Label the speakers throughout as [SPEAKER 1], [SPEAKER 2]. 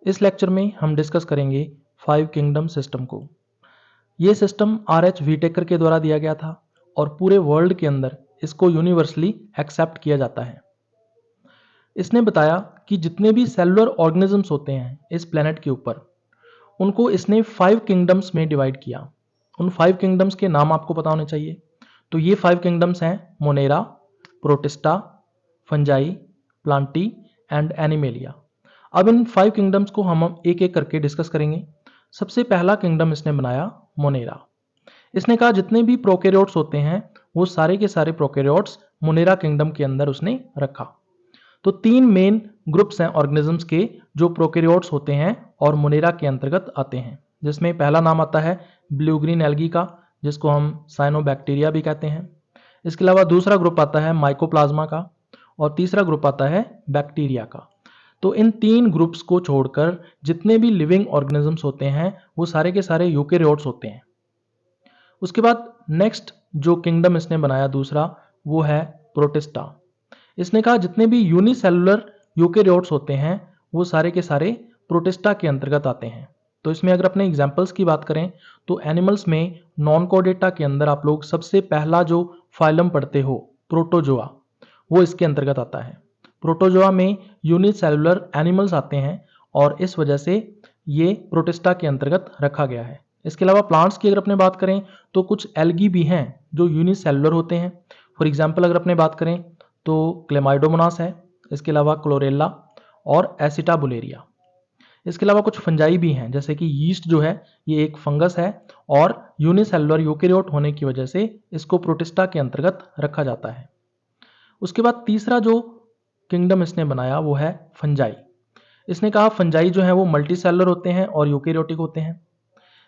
[SPEAKER 1] इस लेक्चर में हम डिस्कस करेंगे 5 किंगडम सिस्टम को। ये सिस्टम RH व्हीटेकर के द्वारा दिया गया था और पूरे वर्ल्ड के अंदर इसको यूनिवर्सली एक्सेप्ट किया जाता है। इसने बताया कि जितने भी सेलुलर ऑर्गेनिजम्स होते हैं इस प्लेनेट के ऊपर, उनको इसने 5 किंगडम्स में डिवाइड किया। उन 5 किंगडम्स के नाम आपको पता होने चाहिए। तो ये 5 किंगडम्स हैं Monera, protista, fungi, Plantae and animalia. अब इन 5 किंगडम्स को हम एक एक करके डिस्कस करेंगे। सबसे पहला किंगडम इसने बनाया मोनेरा। इसने कहा जितने भी प्रोकैरियोट्स होते हैं वो सारे के सारे प्रोकैरियोट्स मोनेरा किंगडम के अंदर उसने रखा। तो 3 मेन ग्रुप्स हैं ऑर्गेनिजम्स के जो प्रोकैरियोट्स होते हैं और मोनेरा के अंतर्गत आते हैं, जिसमें पहला नाम आता है ब्लू ग्रीन एल्गी का, जिसको हम साइनोबैक्टीरिया भी कहते हैं। इसके अलावा दूसरा ग्रुप आता है माइकोप्लाज्मा का और तीसरा ग्रुप आता है बैक्टीरिया का। तो इन 3 ग्रुप्स को छोड़कर जितने भी लिविंग ऑर्गेनिजम्स होते हैं वो सारे के सारे यूकेरियोट्स होते हैं। उसके बाद नेक्स्ट जो किंगडम इसने बनाया दूसरा, वो है प्रोटिस्टा। इसने कहा जितने भी यूनिसेलुलर यूकेरियोट्स होते हैं वो सारे के सारे प्रोटिस्टा के अंतर्गत आते हैं। तो इसमें अगर अपने एग्जाम्पल्स की बात करें तो एनिमल्स में नॉन कोडेटा के अंदर आप लोग सबसे पहला जो फाइलम पढ़ते हो प्रोटोजोआ, वो इसके अंतर्गत आता है। प्रोटोजोआ में यूनिसेलुलर एनिमल्स आते हैं और इस वजह से ये प्रोटिस्टा के अंतर्गत रखा गया है। इसके अलावा प्लांट्स की अगर अपने बात करें तो कुछ एल्गी भी हैं जो यूनिसेलुलर होते हैं। फॉर एग्जाम्पल अगर अपने बात करें तो क्लेमाइडोमोनास है, इसके अलावा क्लोरेला और एसिटाबुलेरिया। इसके अलावा कुछ फंजाई भी हैं, जैसे कि यीस्ट जो है ये एक फंगस है और यूनिसेलुलर यूकेरियोट होने की वजह से इसको प्रोटिस्टा के अंतर्गत रखा जाता है। उसके बाद तीसरा जो किंगडम इसने बनाया वो है फंजाई। इसने कहा फंजाई जो है वो मल्टीसेलुलर होते हैं और यूकेरियोटिक होते हैं,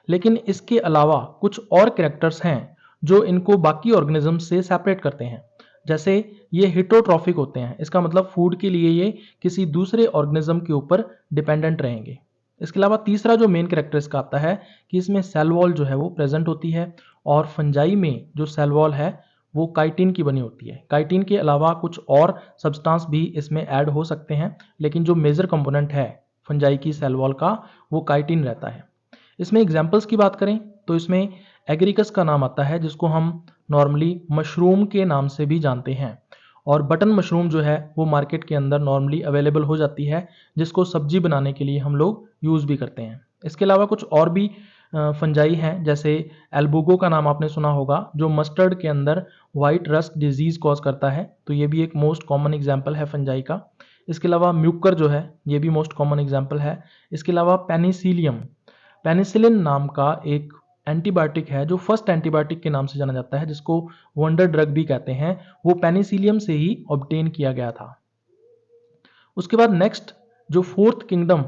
[SPEAKER 1] लेकिन इसके अलावा कुछ और कैरेक्टर्स हैं जो इनको बाकी ऑर्गेनिज्म से सेपरेट करते हैं। जैसे ये हिटोट्रॉफिक होते हैं, इसका मतलब फूड के लिए ये किसी दूसरे ऑर्गेनिज्म के ऊपर डिपेंडेंट रहेंगे। इसके अलावा तीसरा जो मेन कैरेक्टर इसका आता है कि इसमें सेल वॉल जो है वो प्रेजेंट होती है और फंजाई में जो सेल वॉल है वो काइटिन की बनी होती है। काइटिन के अलावा कुछ और सब्सटेंस भी इसमें ऐड हो सकते हैं, लेकिन जो मेजर कंपोनेंट है फंजाई की सेल वॉल का वो काइटिन रहता है। इसमें एग्जाम्पल्स की बात करें तो इसमें एग्रीकस का नाम आता है, जिसको हम नॉर्मली मशरूम के नाम से भी जानते हैं, और बटन मशरूम जो है वो मार्केट के अंदर नॉर्मली अवेलेबल हो जाती है, जिसको सब्जी बनाने के लिए हम लोग यूज़ भी करते हैं। इसके अलावा कुछ और भी फंजाई हैं, जैसे एल्बुगो का नाम आपने सुना होगा, जो मस्टर्ड के अंदर वाइट रस्ट डिजीज कॉज करता है, तो ये भी एक मोस्ट कॉमन एग्जाम्पल है फंजाई का। इसके अलावा म्यूकर जो है ये भी मोस्ट कॉमन एग्जाम्पल है। इसके अलावा पेनिसिलियम, पेनिसिलिन नाम का एक एंटीबायोटिक है जो फर्स्ट एंटीबायोटिक के नाम से जाना जाता है, जिसको वंडर ड्रग भी कहते हैं, वो पेनिसिलियम से ही ऑब्टेन किया गया था। उसके बाद नेक्स्ट जो फोर्थ किंगडम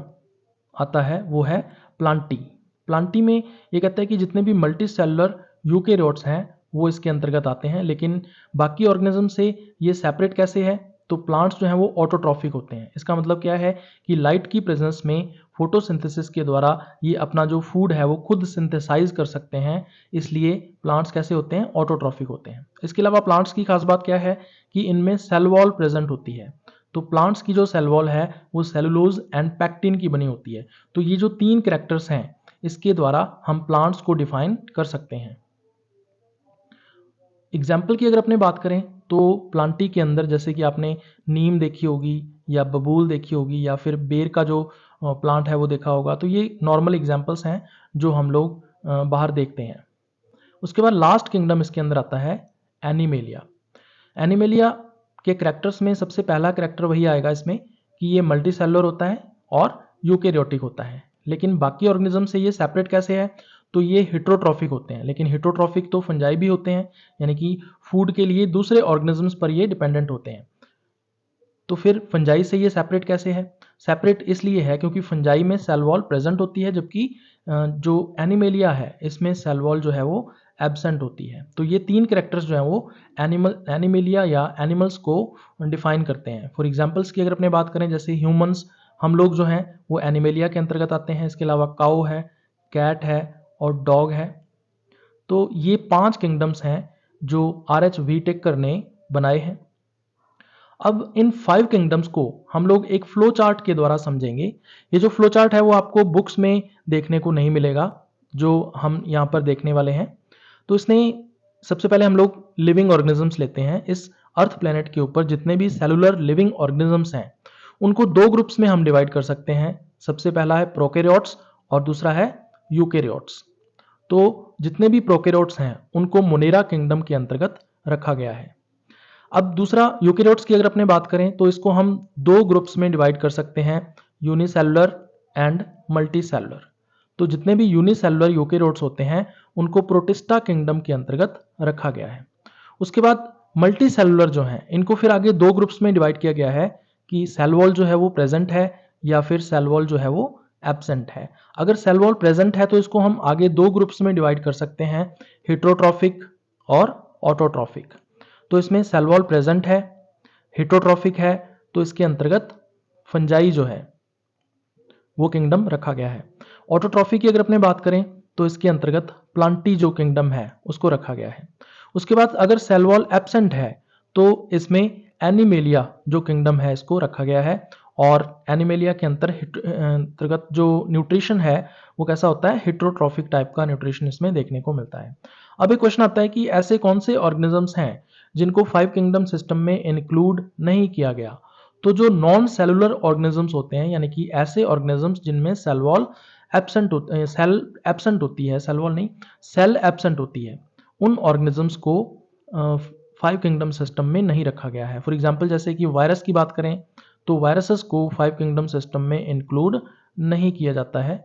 [SPEAKER 1] आता है वो है प्लांटी। प्लांटी में ये कहता है कि जितने भी मल्टी सेलुलर यूकेरियोट्स हैं वो इसके अंतर्गत आते हैं, लेकिन बाकी ऑर्गेनिज्म से ये सेपरेट कैसे है? तो प्लांट्स जो हैं वो ऑटोट्रॉफिक होते हैं। इसका मतलब क्या है कि लाइट की प्रेजेंस में फोटोसिंथेसिस के द्वारा ये अपना जो फूड है वो खुद सिंथेसाइज कर सकते हैं, इसलिए प्लांट्स कैसे होते हैं? ऑटोट्रॉफिक होते हैं। इसके अलावा प्लांट्स की खास बात क्या है कि इनमें सेल वॉल प्रेजेंट होती है। तो प्लांट्स की जो सेल वॉल है वो सेलुलोज एंड पैक्टिन की बनी होती है। तो ये जो 3 कैरेक्टर्स हैं इसके द्वारा हम प्लांट्स को डिफाइन कर सकते हैं। एग्जाम्पल की अगर अपने बात करें तो प्लांटी के अंदर जैसे कि आपने नीम देखी होगी या बबूल देखी होगी या फिर बेर का जो प्लांट है वो देखा होगा, तो ये नॉर्मल एग्जाम्पल्स हैं जो हम लोग बाहर देखते हैं। उसके बाद लास्ट किंगडम इसके अंदर आता है एनिमेलिया। एनिमेलिया के कैरेक्टर्स में सबसे पहला कैरेक्टर वही आएगा इसमें कि ये मल्टी सेलुलर होता है और यूकेरियोटिक होता है, लेकिन बाकी ऑर्गेनिज्म से ये सेपरेट कैसे है? तो ये हिट्रोट्रॉफिक होते हैं, लेकिन हिट्रोट्रॉफिक तो फंजाई भी होते हैं, यानी कि फूड के लिए दूसरे ऑर्गेनिजम्स पर ये डिपेंडेंट होते हैं। तो फिर फंजाई से ये सेपरेट कैसे है? सेपरेट इसलिए है क्योंकि फंजाई में सेल वॉल प्रेजेंट होती है, जबकि जो एनिमेलिया है इसमें सेल वॉल जो है वो एब्सेंट होती है। तो ये 3 कैरेक्टर्स जो हैं वो एनिमेलिया या एनिमल्स को डिफाइन करते हैं। फॉर एग्जांपल्स की अगर अपने बात करें, जैसे ह्यूमंस, हम लोग जो हैं वो एनिमेलिया के अंतर्गत आते हैं। इसके अलावा काऊ है, कैट है और डॉग है। तो ये 5 किंगडम्स हैं जो RH व्हीटेकर ने बनाए हैं। अब इन 5 किंगडम्स को हम लोग एक फ्लो चार्ट के द्वारा समझेंगे। ये जो फ्लो चार्ट है वो आपको बुक्स में देखने को नहीं मिलेगा, जो हम यहाँ पर देखने वाले हैं। तो इसमें सबसे पहले हम लोग लिविंग ऑर्गेनिजम्स लेते हैं। इस अर्थ प्लेनेट के ऊपर जितने भी सेलुलर लिविंग ऑर्गेनिजम्स हैं उनको 2 ग्रुप्स में हम डिवाइड कर सकते हैं। सबसे पहला है प्रोकैरियोट्स और दूसरा है यूकैरियोट्स। तो जितने भी प्रोकैरियोट्स हैं उनको मोनेरा किंगडम के अंतर्गत रखा गया है। अब दूसरा यूकैरियोट्स की अगर अपने बात करें तो इसको हम 2 ग्रुप्स में डिवाइड कर सकते हैं, यूनिसेलुलर एंड मल्टीसेलुलर। तो जितने भी यूनिसेलुलर यूकैरियोट्स होते हैं उनको प्रोटिस्टा किंगडम के अंतर्गत रखा गया है। उसके बाद मल्टीसेलुलर जो हैं इनको फिर आगे 2 ग्रुप्स में डिवाइड किया गया है कि सेल वॉल जो है वो प्रेजेंट है या फिर सेल वॉल जो है वो एब्सेंट है। अगर सेल वॉल प्रेजेंट है तो इसको हम आगे 2 ग्रुप्स में डिवाइड कर सकते हैं, हेटेरोट्रॉफिक और ऑटोट्रॉफिक। तो इसमें सेल वॉल प्रेजेंट है, हेटेरोट्रॉफिक है, तो इसके अंतर्गत फंजाई जो है वो किंगडम रखा गया है। ऑटोट्रॉफिक की अगर अपने बात करें तो इसके अंतर्गत प्लांटी जो किंगडम है उसको रखा गया है। उसके बाद अगर सेल वॉल एब्सेंट है तो इसमें एनिमेलिया जो किंगडम है इसको रखा गया है। और एनिमेलिया के अंतर्गत जो न्यूट्रिशन है वो कैसा होता है, हेटेरोट्रॉफिक टाइप का न्यूट्रिशन इसमें देखने को मिलता है। अब एक क्वेश्चन आता है कि ऐसे कौन से ऑर्गेनिजम्स हैं जिनको 5 किंगडम सिस्टम में इंक्लूड नहीं किया गया। तो जो नॉन सेलुलर ऑर्गेनिजम्स होते हैं, यानी कि ऐसे ऑर्गेनिजम्स जिनमें सेल वॉल एब्सेंट होती है, सेल वॉल नहीं, सेल एब्सेंट होती है, उन ऑर्गेनिजम्स को 5 किंगडम सिस्टम में नहीं रखा गया है। फॉर एग्जांपल जैसे कि वायरस की बात करें तो वायरसेस को 5 किंगडम सिस्टम में इंक्लूड नहीं किया जाता है